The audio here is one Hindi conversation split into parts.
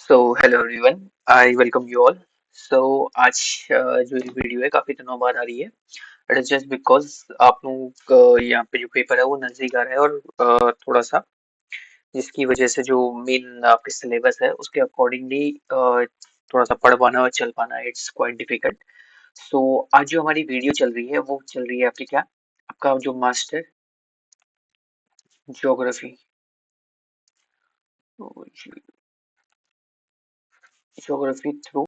So hello everyone, I welcome you all. So आज जो ये वीडियो है काफी दिनों बाद आ रही है। इट इज जस्ट बिकॉज आप लोगों का यहाँ पे जो पेपर है वो नजदीक आ रहा है और थोड़ा सा जिसकी वजह से जो मेन आपके सिलेबस है उसके अकॉर्डिंगली थोड़ा सा पढ़ पाना और चल पाना इट्स क्वाइट डिफिकल्ट। सो आज जो हमारी वीडियो चल रही है वो चल रही है आपकी क्या, आपका जो master geography, geography through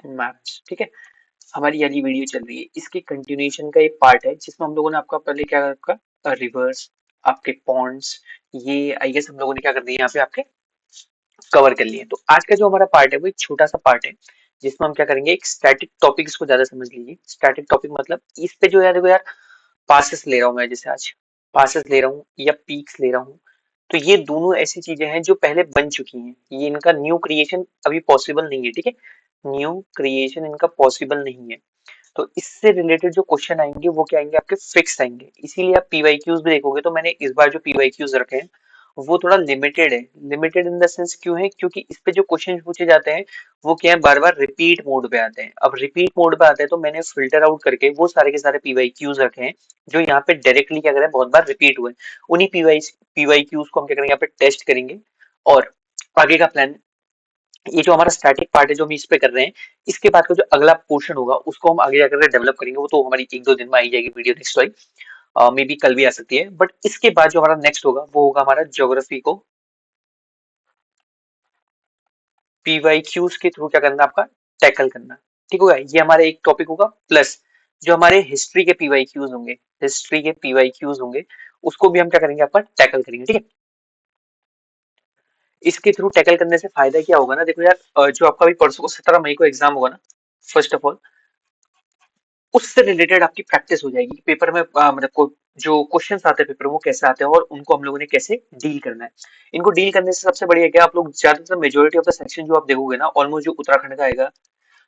maps, ठीक है। हमारी वाली वीडियो चल रही है, इसके कंटिन्यूएशन का एक पार्ट है जिसमें हम लोगों ने आपका पहले क्या आपका रिवर्स, आपके पॉन्ड्स, ये आई गेस हम लोगों ने क्या कर दिया यहाँ पे आपके कवर कर लिए। तो आज का जो हमारा पार्ट है वो एक छोटा सा पार्ट है जिसमें हम क्या करेंगे, एक स्टैटिक टॉपिक, इसको ज्यादा समझ लीजिए। स्टैटिक टॉपिक मतलब इस पे जो है देखो यार, पासेस ले रहा हूँ मैं, जैसे आज पासेस ले रहा हूँ या पीक्स ले रहा हूँ, तो ये दोनों ऐसी चीजें हैं जो पहले बन चुकी हैं, ये इनका न्यू क्रिएशन अभी पॉसिबल नहीं है, ठीक है। न्यू क्रिएशन इनका पॉसिबल नहीं है। तो इससे रिलेटेड जो क्वेश्चन आएंगे वो क्या आएंगे, आपके फिक्स आएंगे। इसीलिए आप पीवाईक्यूज भी देखोगे तो मैंने इस बार जो पीवाईक्यूज रखे हैं वो थोड़ा लिमिटेड है। लिमिटेड इन द सेंस क्यों है, क्योंकि इस पे जो क्वेश्चन पूछे जाते हैं वो क्या है, बार बार रिपीट मोड पे आते हैं। अब रिपीट मोड पे आते हैं तो मैंने फिल्टर आउट करके वो सारे के सारे पीवाईक्यूज रखे हैं जो यहाँ पे डायरेक्टली क्या करें, बहुत बार रिपीट हुए। उन्हीं पीवाईक्यूज को हम क्या करेंगे, यहाँ पे टेस्ट करेंगे। और आगे का प्लान, ये जो हमारा स्टैटिक पार्ट है जो हम इस पे कर रहे हैं, इसके बाद का जो अगला पोर्शन होगा उसको हम आगे जाकर डेवलप करेंगे। वो तो हमारी एक दो दिन में आई जाएगी वीडियो नेक्स्ट वाली, मे बी कल भी आ सकती है। बट इसके बाद जो हमारा नेक्स्ट होगा वो होगा हमारा ज्योग्राफी को पीवाईक्यूज के थ्रू क्या करना, आपका टैकल करना। ठीक होगा, ये हमारा एक टॉपिक होगा। प्लस जो हमारे हिस्ट्री के पीवाईक्यूज होंगे, हिस्ट्री के पीवाईक्यूज होंगे, उसको भी हम क्या करेंगे, आपका टैकल करेंगे, ठीक है। इसके थ्रू टैकल करने से फायदा क्या होगा ना, देखो यार, जो आपका भी परसों को 17 मई को एग्जाम होगा ना, फर्स्ट ऑफ ऑल उससे रिलेटेड आपकी प्रैक्टिस हो जाएगी। पेपर में मतलब जो क्वेश्चंस आते हैं पेपर में वो कैसे आते हैं और उनको हम लोगों ने कैसे डील करना है। इनको डील करने से सबसे बढ़िया क्या, आप लोग ज्यादातर मेजोरिटी ऑफ द सेक्शन जो आप देखोगे ना, ऑलमोस्ट जो उत्तराखंड का आएगा,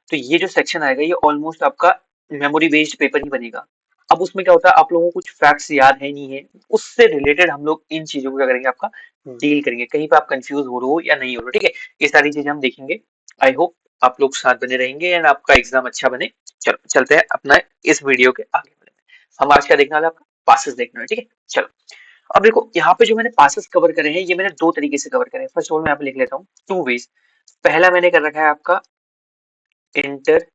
तो ये जो सेक्शन आएगा ये ऑलमोस्ट आपका मेमोरी बेस्ड पेपर ही बनेगा। अब उसमें क्या होता है, आप लोगों को कुछ फैक्ट्स याद है नहीं है, उससे रिलेटेड हम लोग इन चीजों को क्या करेंगे, आपका डील करेंगे। कहीं पे आप कंफ्यूज हो रहे हो या नहीं हो रहे हो, ठीक है, ये सारी चीजें हम देखेंगे। आई होप आप लोग साथ बने रहेंगे एंड आपका एग्जाम अच्छा बने। चलो चलते हैं अपना इस वीडियो के आगे बढ़े। हम आज क्या देखने वाले हैं, आपका पासेस देखना है, ठीक है। चलो, अब देखो यहाँ पे जो मैंने पासेस कवर करे हैं ये मैंने दो तरीके से कवर करे हैं। फर्स्ट ऑफ ऑल मैं यहाँ पे लिख लेता हूँ टू वेज। पहला मैंने कर रखा है आपका इंटर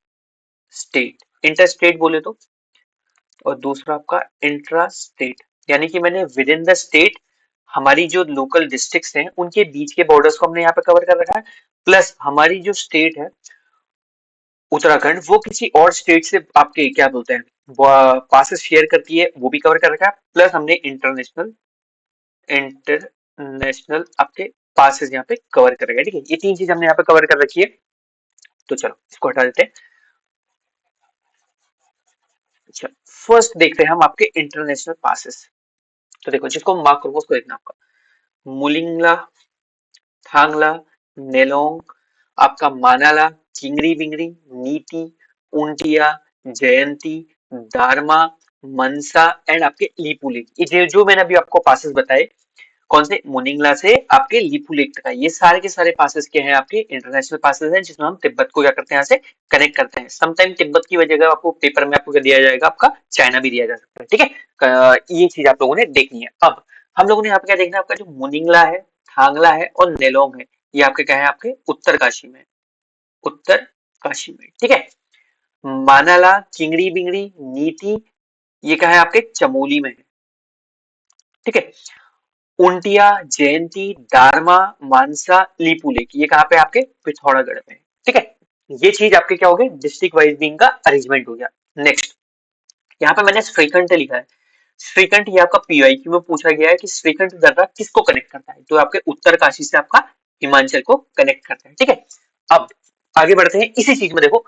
स्टेट, इंटर स्टेट बोले तो, और दूसरा आपका इंट्रा स्टेट, यानी कि मैंने विद इन द स्टेट हमारी जो लोकल डिस्ट्रिक्ट्स हैं उनके बीच के बॉर्डर्स को हमने यहाँ पे कवर कर रखा है। प्लस हमारी जो स्टेट है उत्तराखंड, वो किसी और स्टेट से आपके क्या बोलते हैं पासेस शेयर करती है, वो भी कवर कर रखा है। प्लस हमने इंटरनेशनल इंटरनेशनल आपके पासेस यहाँ पे कवर कर रखा है, ठीक है। ये तीन चीज हमने यहाँ पे कवर कर रखी है। तो चलो इसको हटा देते हैं। अच्छा, फर्स्ट देखते हैं हम आपके इंटरनेशनल पासेस। तो देखो जिसको मार्क करूंगा उसको देखना, आपका मुलिंगला, थांगला, नेलोंग, आपका मानाला, चिंगरी बिंगरी, नीति, उंटिया, जयंती, दारमा, मनसा एंड आपके लिपुलेख। ये जो मैंने अभी आपको पासेस बताए, कौन से, मुनिंगला से आपके लिपुलेख तक, ये सारे के सारे पासेस के हैं आपके इंटरनेशनल पासेस हैं, जिसमें हम तिब्बत को क्या करते हैं, यहाँ से कनेक्ट करते हैं। समटाइम तिब्बत की वजह आपको पेपर में आपको क्या दिया जाएगा, आपका चाइना भी दिया जा सकता है, ठीक है। ये चीज आप लोगों ने देखनी है। अब हम लोगों ने यहाँ पे क्या देखना है, आपका जो मुनिंगला है, थांगला है और नेलोंग है, ये आपके क्या है, आपके उत्तर काशी में, उत्तर काशी में, ठीक है। मानाला, चिंगड़ी बिंगड़ी, नीति, ये क्या है, आपके चमोली में है, ठीक है। उंटिया, जयंती, दारमा, मानसा, लिपुलेख, ये कहाँ पे आपके पिथौरागढ़ में, ठीक है। ये चीज आपके क्या हो गए, डिस्ट्रिक्ट वाइज भी इनका अरेंजमेंट हो गया। नेक्स्ट, यहाँ पे मैंने श्रीखंड लिखा है। श्रीखंड ये आपका पीवाईक्यू में पूछा गया है कि श्रीखंड दर्रा किसको कनेक्ट करता है, तो आपके उत्तर काशी से आपका हिमाचल को कनेक्ट करता है, ठीक है। अब आगे बढ़ते हैं इसी चीज में, देखो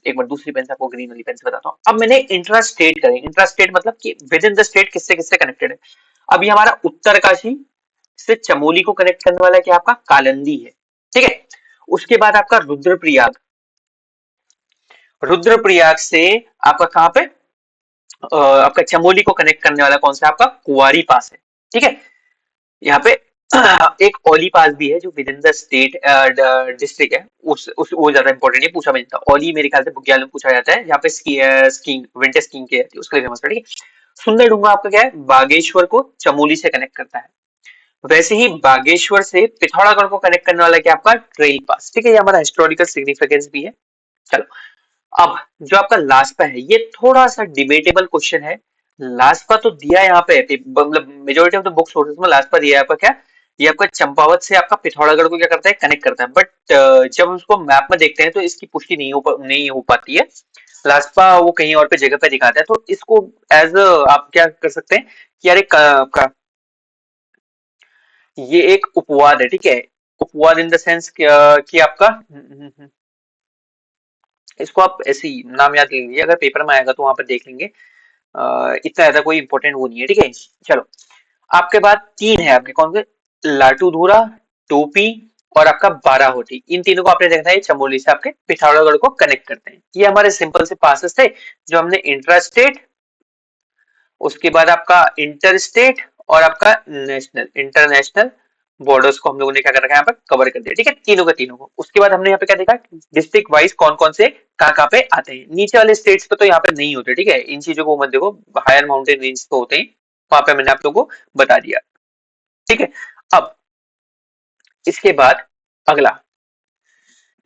एक बार दूसरी पेन से आपको ग्रीन वाली पेन से बताता हूँ। अब मैंने इंट्रा स्टेट करें, इंट्रा स्टेट मतलब कि विद इन द स्टेट किससे किससे कनेक्टेड है। अब ये हमारा उत्तर काशी से चमोली को कनेक्ट करने वाला क्या, आपका कालंदी है, ठीक है। उसके बाद आपका रुद्रप्रयाग, रुद्रप्रयाग से आपका कहां पे, आपका चमोली को कनेक्ट करने वाला कौन सा, आपका कुंवारी पास है, ठीक है। यहाँ पे एक ओली पास भी है जो with in the state district है, उस वो ज्यादा इंपॉर्टेंट है, पूछा भी नहीं था। ओली मेरे ख्याल से बुग्याल में पूछा जाता है, जहाँ पे स्कीइंग विंटर स्कीइंग की जाती है, उसके लिए फेमस है, ठीक है। सुंदरडुंगा आपका क्या है, बागेश्वर को चमोली से कनेक्ट करता है। वैसे ही बागेश्वर से पिथौरागढ़ को कनेक्ट करने वाला क्या आपका ट्रेल पास, ठीक है, ये हमारा हिस्टोरिकल सिग्निफिकेंस भी है। चलो, अब जो आपका लास्पा है ये थोड़ा सा डिबेटेबल क्वेश्चन है। लास्पा तो दिया यहाँ पे, मतलब majority of the book sources में लास्पा दिया है आपका क्या, ये आपका चंपावत से आपका पिथौरागढ़ को क्या करता है, कनेक्ट करता है। बट जब हम उसको मैप में देखते हैं तो इसकी पुष्टि नहीं हो पाती है। लास्पा वो कहीं और पे जगह पे दिखाता है, तो इसको एज आप क्या कर सकते हैं कि यार ये एक उपवाद है, ठीक है। उपवाद इन द सेंस कि आपका इसको आप ऐसे ही नाम याद ले लीजिए, अगर पेपर में आएगा तो वहां पर देख लेंगे। इतना ज्यादा कोई इंपॉर्टेंट वो नहीं है, ठीक है। चलो, आपके बाद तीन है आपके कौन से, लाटूधुरा, टोपी और आपका बाराहोटी। इन तीनों को आपने देखना है, चमोली से आपके पिथौरागढ़ को कनेक्ट करते हैं। ये हमारे सिंपल से पासेस थे जो हमने इंट्रा स्टेट, उसके बाद आपका इंटर स्टेट और आपका नेशनल इंटरनेशनल बॉर्डर्स को हम लोगों ने क्या कर रखा है, यहाँ पर कवर कर दिया, ठीक है, तीनों के तीनों को। उसके बाद हमने यहाँ पे क्या देखा, डिस्ट्रिक्ट वाइज कौन कौन से कहाँ पे आते हैं। नीचे वाले स्टेट्स पे तो यहाँ पे नहीं होते, ठीक है, इन चीजों को मत देखो, हायर माउंटेन रेंज पे होते हैं, वहां पे मैंने आप लोगों को बता दिया, ठीक है। अब इसके बाद अगला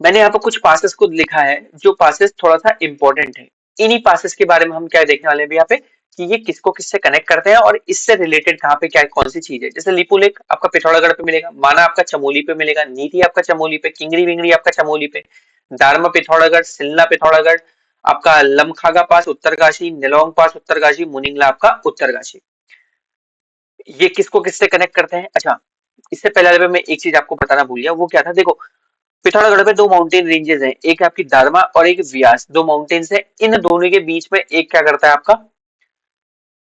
मैंने यहाँ पर कुछ पासेस को लिखा है, जो पासेस थोड़ा सा इंपॉर्टेंट है। इन्हीं पासेस के बारे में हम क्या देखने वाले हैं यहाँ पे, कि ये किसको किससे कनेक्ट करते हैं और इससे रिलेटेड कहाँ पे क्या कौन सी चीज है। जैसे लिपुलेख आपका पिथौरागढ़ पे मिलेगा, माना आपका चमोली पे मिलेगा, नीति आपका चमोली पे, किंगरी विंगरी आपका चमोली पे, दारमा पिथौरागढ़, सिल्ला पिथौरागढ़, आपका लमखागा पास उत्तरकाशी, निलोंग पास उत्तरकाशी, मुनिंगला आपका उत्तरकाशी। ये किसको किससे कनेक्ट करते हैं। अच्छा, इससे पहले वाले पे मैं एक चीज आपको बताना भूल गया, वो क्या था, देखो पिथौरागढ़ पे दो माउंटेन रेंजेस हैं, एक आपकी दारमा और एक व्यास, दो माउंटेन्स हैं। इन दोनों के बीच में एक क्या करता है आपका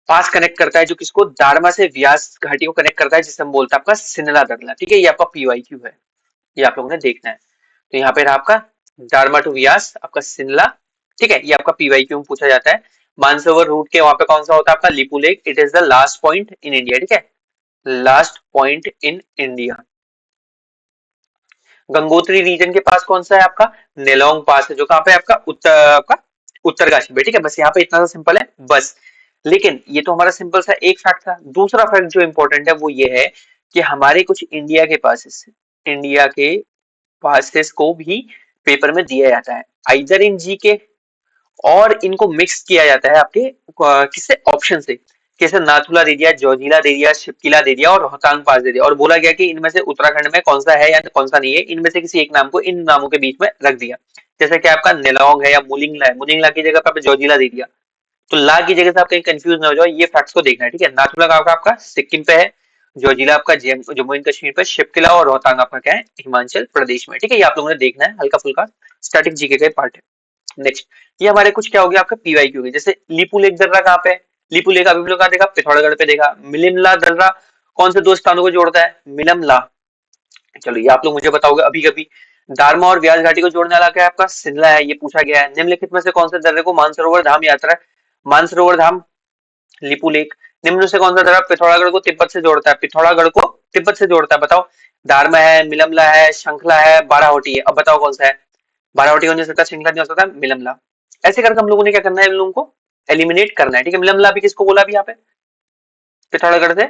पास कनेक्ट करता है, जो किसको दारमा से व्यास घाटी को कनेक्ट करता है, जिसे हम बोलते हैं आपका सिनला दरला, ठीक है। ये आपका पीवाईक्यू है, ये आप लोगों ने देखना है। तो यहाँ पे रहा आपका दारमा टू व्यास आपका सिनला, ठीक है, ये आपका पीवाईक्यू में पूछा जाता है। मानसरोवर रूट के वहां पे कौन सा होता है आपका Lipulekh, it is the last point in India, ठीक है, last point in India. Gangotri region के पास कौन सा है आपका, नेलोंग पास है, जो कहाँ पे आपका आपका उत्तरकाशी पे, ठीक है। बस यहाँ पे इतना सा सिंपल है बस। लेकिन ये तो हमारा सिंपल सा एक फैक्ट था। दूसरा फैक्ट जो इंपॉर्टेंट है वो ये है कि हमारे कुछ इंडिया के पासेस को भी पेपर में दिया जाता है, आइदर इन जी के, और इनको मिक्स किया जाता है आपके किससे ऑप्शन से, जैसे नाथुला दे दिया, जोजिला दे दिया, शिवकिला दे दिया और रोहतांग पास दे दिया, और बोला गया कि इनमें से उत्तराखंड में कौन सा है या कौन सा नहीं है, इनमें से किसी एक नाम को इन नामों के बीच में रख दिया। जैसे कि आपका नेलोंग है या मुलिंगला है, मुलिंगला की जगह पे जोजिला दे दिया, तो ला की जगह से आप कहीं कंफ्यूज ना हो जाओ, ये फैक्ट्स को देखना है, ठीक है। नाथुला का आपका सिक्किम पे है, जोजिला आपका जम्मू एंड कश्मीर पे, शिवकिला और रोहतांग आपका क्या है, हिमाचल प्रदेश में, ठीक है। ये आप लोगों ने देखना है, हल्का फुल्का स्टैटिक जीके का पार्ट है। नेक्स्ट, ये हमारे कुछ क्या हो गया आपका पीवाईक्यू के, जैसे लिपू लेक दर्रा कहाँ पे है, लिपू लेक अभी हम लोग कहाँ देखा, पिथौरागढ़ पे देखा। मिलिमला दर्रा कौन से दो स्थानों को जोड़ता है, मिलमला, चलो ये आप लोग मुझे बताओगे अभी कभी। दारमा और व्यास घाटी को जोड़ने वाला क्या है आपका शिमला है, ये पूछा गया है। निम्नलिखित में से कौन से दर्रे को मानसरोवर धाम यात्रा, मानसरोवर धाम, लिपू लेक। निम्न से कौन सा दर्रा पिथौरागढ़ को तिब्बत से जोड़ता है, पिथौरागढ़ को तिब्बत से जोड़ता है, बताओ। दारमा है, मिलमला है, शंखला है, बाराहोटी है, अब बताओ कौन सा है। बाराहोटी हो नहीं सकता, श्रृंखला नहीं हो सकता, मिलमला। ऐसे करके हम लोगों ने क्या करना है, इन लोगों को एलिमिनेट करना है, ठीक है। मिलमला भी किसको बोला अभी यहाँ पे, पिथौरागढ़ से।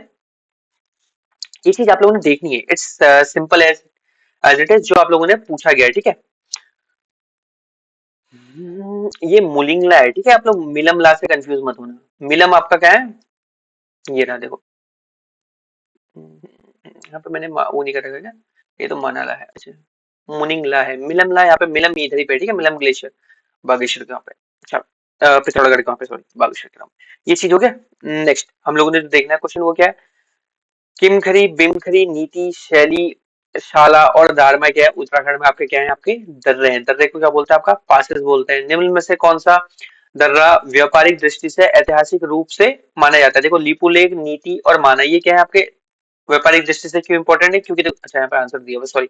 ये चीज आप लोगों ने देखनी है, it's simple as it is, जो आप लोगों ने पूछा गया है, ठीक है। ये मुलिंगला है, ठीक है, आप लोग मिलमला से कंफ्यूज मत होना। मिलम आपका क्या है, ये रहा देखो, यहाँ पे मैंने वो नहीं करेगा क्या, ये तो मनाला है, अच्छा मुनिंगला है, मिलमला यहाँ पे, मिलम इधर ही पे, ठीक है, मिलम ग्लेशियर बागेश्वर के वहाँ पे, अच्छा पिथौरागढ़ के वहाँ पे, सॉरी बागेश्वर के वहाँ पे। ये चीज हो गया। नेक्स्ट हम लोगों ने जो देखना है क्वेश्चन वो क्या है, किमखरी, बिमखरी, नीति, शैली, शाला और दारमा क्या है, उत्तराखंड में आपके क्या है, आपके दर्रे हैं। दर्रे को क्या बोलते हैं, आपका पासेस बोलते हैं। निम्न में से कौन सा दर्रा व्यापारिक दृष्टि से ऐतिहासिक रूप से माना जाता है, देखो लिपू लेक, नीति और माना, ये क्या है आपके व्यापारिक दृष्टि से क्यों इंपॉर्टेंट है, क्योंकि अच्छा यहाँ पे आंसर दिया हुआ, सॉरी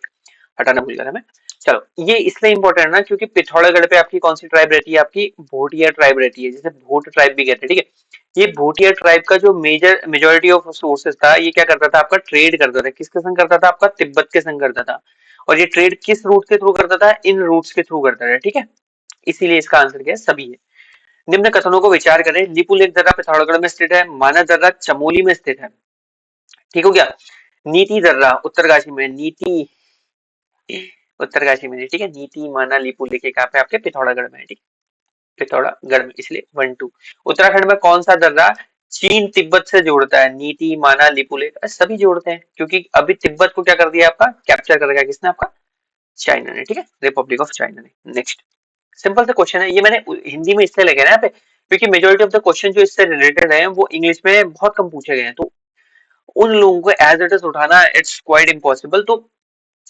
हटाना भूल गया मैं। चलो, ये इसलिए इंपॉर्टेंट है ना, क्योंकि पिथौरागढ़ पे आपकी कौन सी ट्राइब रहती है, आपकी भोटिया ट्राइब रहती है, जिसे भोट ट्राइब भी कहते हैं, ठीक है। ये भूटिया ट्राइब का जो मेजोरिटी ऑफ सोर्सेस था, ये क्या करता था आपका, ट्रेड करता था। किसके संग करता था आपका, तिब्बत के संग करता था। और ये ट्रेड किस रूट के थ्रू करता था, इन रूट्स के थ्रू करता था, ठीक है। इसीलिए इसका आंसर क्या है, सभी है। निम्न कथनों को विचार करें। लिपुलेख दर्रा पिथौरागढ़ में स्थित है, माना दर्रा चमोली में स्थित है, ठीक हो गया। नीति दर्रा उत्तरकाशी में, नीति उत्तरकाशी में, ठीक है। नीति माना लिपुलेख कहाँ पे, आपके पिथौरागढ़ में है, ठीक। पिथौरागढ़ में, इसलिए 1-2। उत्तराखंड में कौन सा दर्रा चीन तिब्बत से जोड़ता है, नीति माना लिपुलेख, सभी जोड़ते हैं, क्योंकि अभी तिब्बत को क्या कर दिया आपका, कैप्चर कर दिया किसने, आपका चाइना ने, ठीक है, रिपब्लिक ऑफ चाइना ने। नेक्स्ट सिंपल सा क्वेश्चन है, ये मैंने हिंदी में इसलिए लगे ना यहाँ पे, क्योंकि मेजोरिटी ऑफ द क्वेश्चन जो इससे रिलेटेड है वो इंग्लिश में बहुत कम पूछे गए हैं, तो उन लोगों को एज इट इज उठाना इट्स क्वाइट इम्पॉसिबल। तो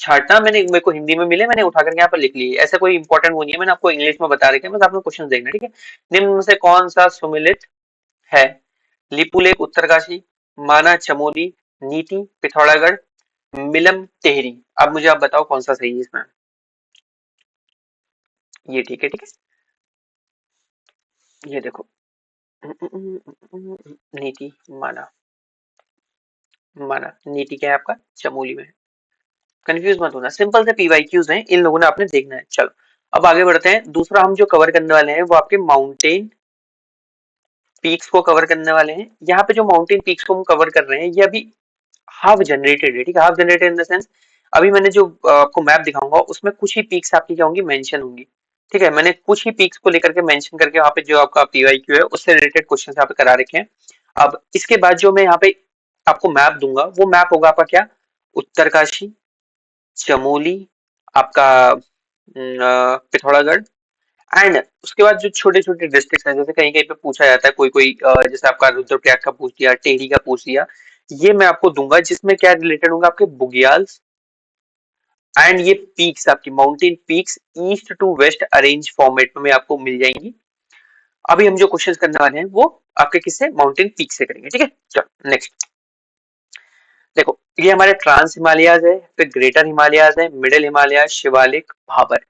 छाटना मैंने, मेरे को हिंदी में मिले, मैंने उठा करके यहाँ पर लिख ली। ऐसा कोई इंपॉर्टेंट वो नहीं है, मैंने आपको इंग्लिश में बता रखा है, बस आपको क्वेश्चन देखना, ठीक है। निम्न में से कौन सा सुमेलित है, लिपुलेख उत्तरकाशी, माना चमोली, नीति पिथौरागढ़, मिलम टेहरी। अब मुझे आप बताओ कौन सा सही है इसमें। ये ठीक है, ठीक है, ये देखो, नीति माना, माना नीति क्या है आपका, चमोली में। कंफ्यूज मत होना, सिंपल से पीवाईक्यूज हैं, इन लोगों ने आपने देखना है। चलो अब आगे बढ़ते हैं। दूसरा हम जो कवर करने वाले हैं वो आपके माउंटेन पीक्स को कवर करने वाले हैं। यहाँ पे जो माउंटेन पीक्स को हम कवर कर रहे हैं ये अभी हाफ जनरेटेड है, ठीक है। Half generated in the sense, अभी मैंने जो आपको मैप दिखाऊंगा उसमें कुछ ही पीक्स आपकी क्या होंगी, मेंशन होंगी, ठीक है। मैंने कुछ ही पीक्स को लेकर के मेंशन करके वहां पे जो आपका पीवाईक्यू है उससे रिलेटेड क्वेश्चन यहाँ पे करा रखे हैं। अब इसके बाद जो मैं यहाँ पे आपको मैप दूंगा वो मैप होगा आपका क्या, उत्तरकाशी, चमोली, आपका पिथौरागढ़, एंड उसके बाद जो छोटे छोटे डिस्ट्रिक्ट हैं, जैसे कहीं कहीं पे पूछा जाता है, कोई कोई जैसे आपका रुद्रप्रयाग का पूछ दिया, टेहरी का पूछ दिया, ये मैं आपको दूंगा, जिसमें क्या रिलेटेड होगा, आपके बुग्याल एंड ये पीक्स, आपकी mountain peaks east to west arrange format में आपको मिल जाएंगी। अभी हम जो क्वेश्चन करने वाले हैं वो आपके किससे, माउंटेन पीक से करेंगे, ठीक है। चलो नेक्स्ट देखो, ये हमारे ट्रांस हिमालयाज है, फिर ग्रेटर हिमालयाज है, मिडिल हिमालय, शिवालिक, भाबर।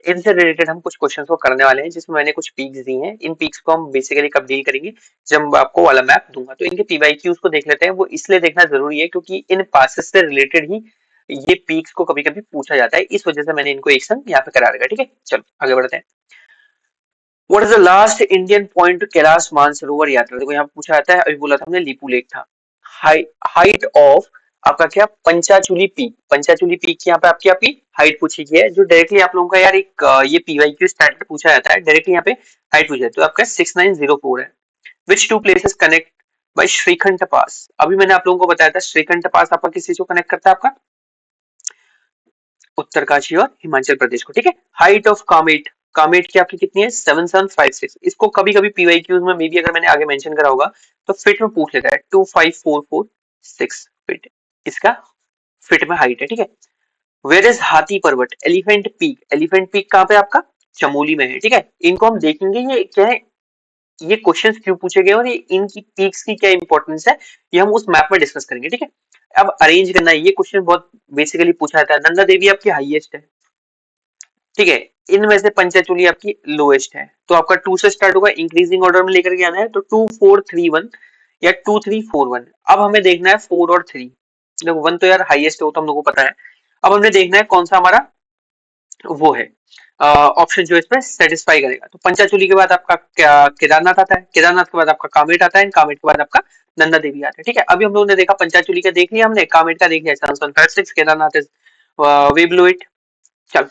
इनसे रिलेटेड हम कुछ क्वेश्चंस को करने वाले हैं, जिसमें मैंने कुछ पीक्स दी हैं। इन पीक्स को हम बेसिकली कब डील करेंगे, जब आपको वाला मैप दूंगा। तो इनके पीवाईक्यूज को देख लेते हैं। वो इसलिए देखना जरूरी है क्योंकि इन पासेस से रिलेटेड ही ये पीक्स को कभी कभी पूछा जाता है, इस वजह से मैंने इनको एक संग यहाँ पे करा रखा है, ठीक है। चलो आगे बढ़ते हैं। What is the last Indian point two Kailash Mansarovar यात्रा, देखो यहाँ पूछा जाता है, अभी बोला था हमने लिपू लेक था। हाइट ऑफ आपका क्या, पंचाचूली पीक, पंचाचूली पीक की यहाँ पे आपकी आपकी हाइट पूछी गई है, जो डायरेक्टली आप लोगों का यार एक ये पीवाईक्यू स्टार्ट पे पूछा जाता है, डायरेक्टली यहाँ पे हाइट पूछा जाता है, तो आपका 6904 है। Which two places connect by Shrikhand pass, अभी मैंने आप लोगों को बताया था श्रीखंड पास आपका किस चीज को कनेक्ट करता है, आपका उत्तरकाशी और हिमाचल प्रदेश को, ठीक है। हाइट ऑफ कामेट, कामेट की आपकी कितनी है, 7756। इसको कभी कभी पीवाईक्यूज में मे बी अगर मैंने आगे मेंशन करा होगा तो फिट में पूछ लेता है, 25446 फिट इसका फिट में हाइट है, ठीक है। वेयर इज हाथी पर्वत, एलिफेंट पीक, एलिफेंट पीक कहाँ पे आपका, चमोली में है, ठीक है। इनको हम देखेंगे ये क्या है, ये क्वेश्चंस क्यों पूछे गए और ये इनकी पीक्स की क्या इंपॉर्टेंस है, ये हम उस मैप में डिस्कस करेंगे, ठीक है। अब अरेंज करना है, ये क्वेश्चन बहुत बेसिकली पूछा जाता है। नंदा देवी आपकी हाईएस्ट है, ठीक है। इनमें से पंचाचूली आपकी लोएस्ट है, तो आपका 2 से स्टार्ट होगा, इंक्रीजिंग ऑर्डर में लेकर के आना है, तो 2431 या 2341। अब हमें देखना है 4 और 3, देखो 1 तो यार हाईएस्ट है, वो तो हम लोगों को पता है। अब हमें देखना है कौन सा हमारा वो है ऑप्शन जो इसमें सेटिस्फाई करेगा। तो पंचाचूली के बाद आपका क्या, केदारनाथ आता है, केदारनाथ के बाद आपका कामेट आता है, कामेट के बाद आपका नंदा देवी आता है, ठीक है। अभी हम लोगों ने देखा पंचाचूली का देख लिया हमने, कामेट का देख लिया, 756, Kedarnath is we blue it. चल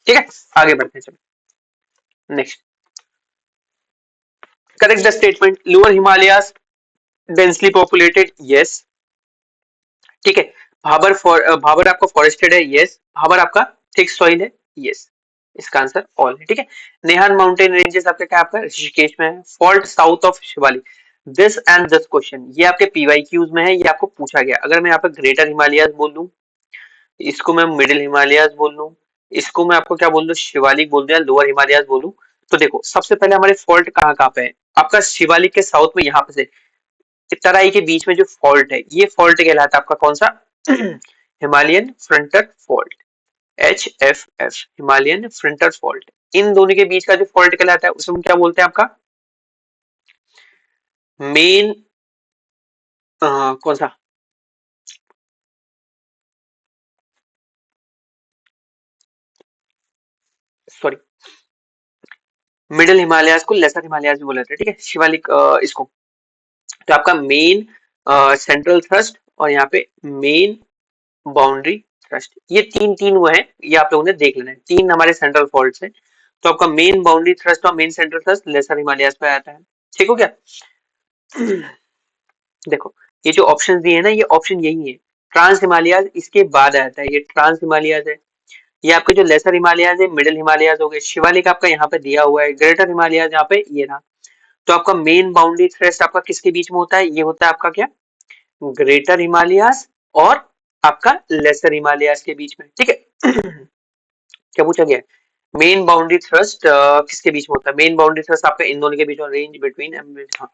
ठीक है, आगे बढ़ते हैं, चलो next. Correct the statement, lower Himalayas densely populated, yes, ठीक है। भाबर आपका फॉरेस्टेड है, यस। भाबर आपका थिक सॉइल है, यस। इसका आंसर ऑल है, ठीक है। नेहान माउंटेन रेंजेस आपका क्या, आपका ऋषिकेश में है। Fault south of Shivalik, this and this question ये आपके पीवाईक्यूज में है, ये आपको पूछा गया। अगर मैं यहाँ पे ग्रेटर हिमालयाज बोल दूं, इसको मैं मिडिल हिमालयाज बोल लूं, इसको मैं आपको क्या बोल दूं, शिवालिक बोल दूं या लोअर हिमालयाज बोलूं, तो देखो सबसे पहले हमारे फॉल्ट कहाँ कहाँ पे है, आपका शिवालिक के साउथ में यहाँ पे से तराई के बीच में जो फॉल्ट है, ये फॉल्ट कहलाता है आपका कौन सा, Himalayan frontal fault, HFF, Himalayan frontal fault. इन दोनों के बीच का जो फॉल्ट कहलाता है उसे हम क्या बोलते हैं, आपका मेन कौन सा, सॉरी, मिडिल हिमालयाज को लेसर हिमालयाज भी बोला जाता है, ठीक है, शिवालिक इसको। तो आपका मेन सेंट्रल थ्रस्ट और यहाँ पे मेन बाउंड्री थ्रस्ट, ये तीन तीन वो है, ये आप लोगों ने देख लेना है, तीन हमारे सेंट्रल फॉल्ट है। तो आपका मेन बाउंड्री थ्रस्ट और main central thrust lesser Himalayas पे आता है, ठीक हो गया। देखो ये जो ऑप्शन दिए है ना, ये ऑप्शन यही है, ट्रांस हिमालयाज इसके बाद आता है, ये ट्रांस हिमालयाज है, ये आपके जो लेसर हिमालयाज है, मिडिल हिमालयाज हो गए, शिवालिक आपका यहाँ पे दिया हुआ है, ग्रेटर हिमालयाज यहाँ पे ये रहा। तो आपका मेन बाउंड्री थ्रेस्ट आपका किसके बीच में होता है, ये होता है आपका क्या, ग्रेटर हिमालयाज और आपका लेसर हिमालयाज के बीच में, ठीक है। क्या पूछा गया है, मेन बाउंड्री थ्रस्ट किसके बीच में होता है, मेन बाउंड्री थ्रस्ट आपका इन दोनों के बीच में, रेंज बिटवीन, हाँ।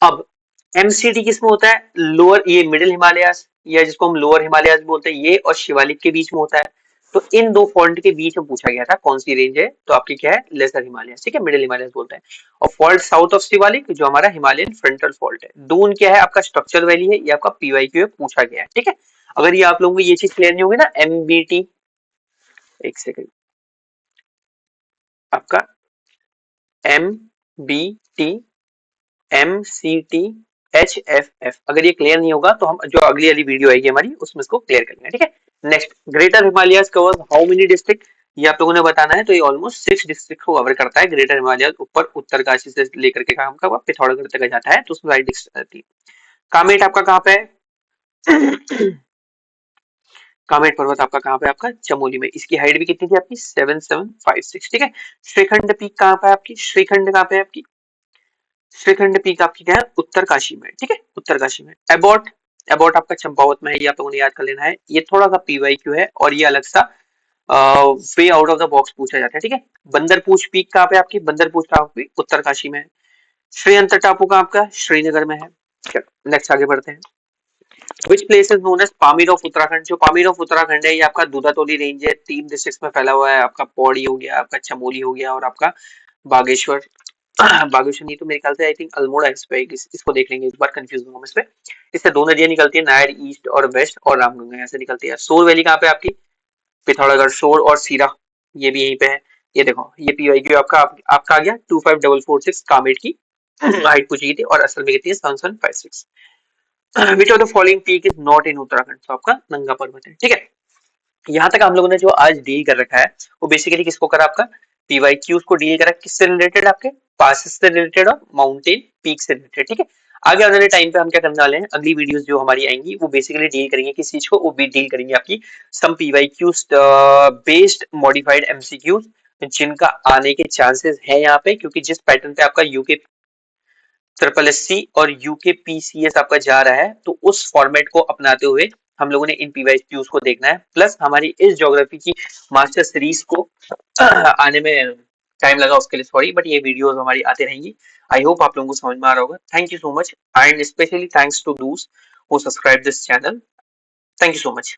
अब एमसीटी किसमें होता है, लोअर, ये मिडिल हिमालयास या जिसको हम लोअर हिमालयास बोलते हैं, ये और शिवालिक के बीच में होता है। तो इन दो फॉल्ट के बीच में पूछा गया था कौन सी रेंज है, तो आपकी क्या है, लेसर हिमालयास, ठीक है, मिडिल हिमालयास बोलते हैं। और फॉल्ट साउथ ऑफ शिवालिक जो हमारा हिमालयन फ्रंटल फॉल्ट है, दून क्या है आपका स्ट्रक्चर वैली है, ये आपका पीवाईक्यू है, पूछा गया है, ठीक है। अगर ये आप लोगों को ये चीज क्लियर नहीं होगी ना, एमबीटी, एक सेकंड, आपका M B T, M C T, H F F, अगर ये क्लियर नहीं होगा तो हम जो अगली वाली वीडियो आएगी हमारी उसमें इसको क्लियर करेंगे, ठीक है। Next, greater Himalayas covers how many district, ये आप लोगों ने बताना है। तो ये ऑलमोस्ट 6 डिस्ट्रिक्ट को कवर करता है ग्रेटर हिमालयाज, ऊपर उत्तरकाशी से लेकर के काम का पिथौरागढ़ तक जाता है, तो उसमें सारी डिस्ट्रिक्ट आती है। कामेट आपका कहाँ पे है, कामेट पर्वत आपका कहाँ पे, आपका चमोली में, इसकी हाइट भी कितनी थी आपकी 7756, ठीक है। श्रीखंड पीक कहाँ पे आपकी, श्रीखंड कहाँ पे आपकी, श्रीखंड पीक आपकी क्या है, उत्तरकाशी में, ठीक है, उत्तरकाशी में। एबॉट, एबॉट आपका चंपावत में है, ये आप लोगों ने याद कर लेना है, ये थोड़ा सा पीवाईक्यू है और ये अलग सा way out of the box पूछा जाता है, ठीक है। बंदरपूछ पीक कहाँ पे आपकी, बंदरपूछ टापू भी उत्तरकाशी में है। श्रीयंत्र टापू का आपका श्रीनगर में है। नेक्स्ट आगे बढ़ते हैं। Which place is known as Pamir of Uttarakhand, जो पामीर ऑफ उत्तराखंड है ये आपका दूधातोली रेंज है, 3 डिस्ट्रिक्ट्स में फैला हुआ है, आपका पौड़ी हो गया, आपका चमोली हो गया और आपका बागेश्वर। बागेश्वर नहीं तो मेरे ख्याल से आई थिंक अल्मोड़ा इस पे, इसको देख लेंगे, एक बार कंफ्यूज हूँ इस पे। इससे दो नदियां निकलती है, नायर ईस्ट और वेस्ट, और रामगंगा यहाँ से निकलती है। सोर वैली कहाँ पे आपकी, पिथौरागढ़, सोर और सीरा ये भी यहीं पे है। ये देखो ये पीवाईक्यू आपका आपका आ गया 25446 कामेट की हाइट पूछी गई थी, और असल में कितनी है 7756। Which of the following peak is not in Uttarakhand, तो आपका नंगा पर्वत है, ठीक है। यहाँ तक हम लोगों ने जो आज डील कर रखा है वो बेसिकली किसको करा, आपका पीवाईक्यूज को डील करा, किससे रिलेटेड, आपके पासेस से रिलेटेड और माउंटेन पीक से रिलेटेड, ठीक है। आगे आने वाले टाइम पे हम क्या करने वाले हैं, अगली वीडियोस जो हमारी आएंगी वो बेसिकली डील करेंगे किस चीज को, वो भी डील करेंगे आपकी सम पीवाईक्यूज बेस्ड मॉडिफाइड एमसीक्यूज, जिनका आने के चांसेस है यहाँ पे, क्योंकि जिस पैटर्न पे आपका यूके ट्रिपल एस सी और यूके पीसीएस आपका जा रहा है, तो उस फॉर्मेट को अपनाते हुए हम लोगों ने इन पीवाईक्यूज को देखना है। प्लस हमारी इस ज्योग्राफी की मास्टर सीरीज को आने में टाइम लगा उसके लिए सॉरी, बट ये वीडियोस हमारी आते रहेंगी। आई होप आप लोगों को समझ में आ रहा होगा। Thank you so much, and specially thanks to those who subscribe this channel. Thank you so much.